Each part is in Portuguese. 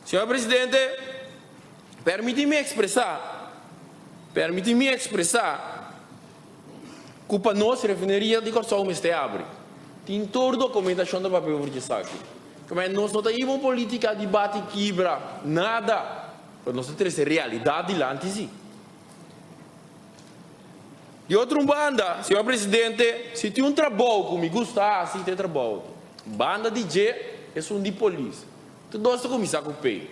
Senhor Presidente, permita-me expressar que para nós refineria de Corsol me abre. Tem toda a documentação do papel verde aqui. Mas nós não temos uma política de debate e quebra, nada. Mas nós temos realidade lá antes. De outra banda, senhor Presidente, se tem um trabalho que me gusta, assim tem trabalho. Banda de G é um de polícia. Tu gosta de começar com o P.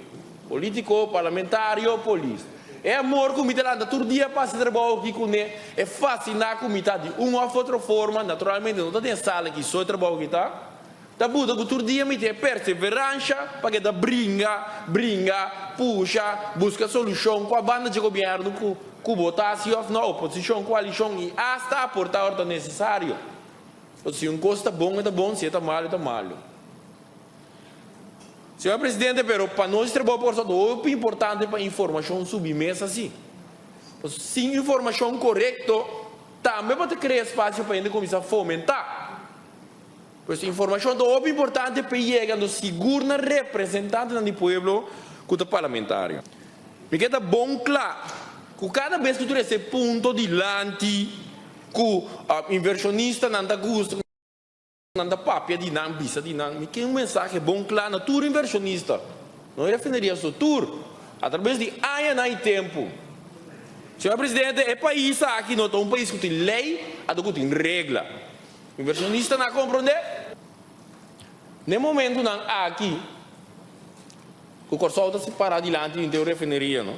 Político, parlamentário, polícia. É amor que me dá todo dia para esse trabalho aqui com ele. É fácil na comunidade de uma ou outra forma. Naturalmente, não tem sala que só trabalho que está. Da Buda, que todo dia me tem perseverança para que da brinca, puxa, busca solução com a banda de governo, com votação na oposição, coalição e hasta aportar a ordem necessária. Se um costa bom, é bom, se é mal, é mal. Senhor Presidente, pero para nós trabalhar por isso, é importante para a informação submessa assim. Sem informação correta, também pode criar espaço para a gente começar a fomentar. Pois a informação é importante para chegar no seguro na representante do povo com o parlamentário. Me queda bom claro que cada vez que tu recebe ponto de lante, que o inversionista não está gosto, não está papia de não, bisa de não, me queda um mensagem bom claro na tua inversionista. Não é refineria só tour, através de anos e tempo. Senhor Presidente, é país aqui, não é um país que tem lei, que tem regra. O inversionista não compreende. No momento não aqui, o Corsol está separado adiante em teu refineria, não?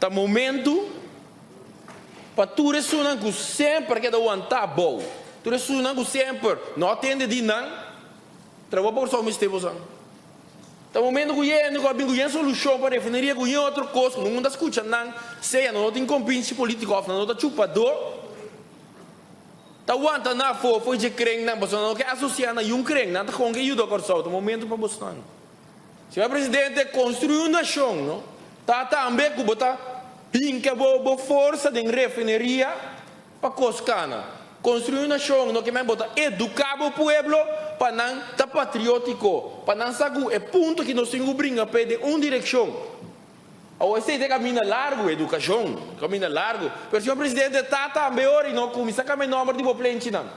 Tá momento para tu ressonar que sempre que aguentar bom, tu ressonar que sempre não atende de não, trabalha por só mistério você. Tá momento que eu solução para a refineria que eu outra coisa, não está escutando não, sei não tem competência política, não está chupador. Tá aguenta na foi de crente não, você não quer associar na um crente, não tá com que ajuda a Corsol, tá momento para você. Senhor Presidente, construir uma nação, não? Tá também que botar pinca boa força de refineria para Coscana. Construir uma nação, não que mais botar educar o povo para não tá patriótico, para não saber é ponto que nós temos que brincar para uma direção. Ou esse caminho largo, educação, caminho largo. Mas, senhor Presidente, tá também hora e não começa a caminhar o número de população, não.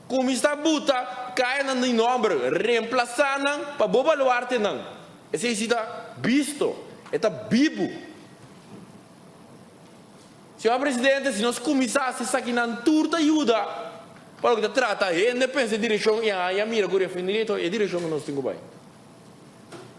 Começa a botar, cai no número, reemplaçar, não, para boa baluarte, não. Esse está visto, está vivo. Senhor Presidente, se nós começássemos aqui na turta ajuda, para o que trata, a independência de direção, e a mira que eu referi, é a direção que nós temos que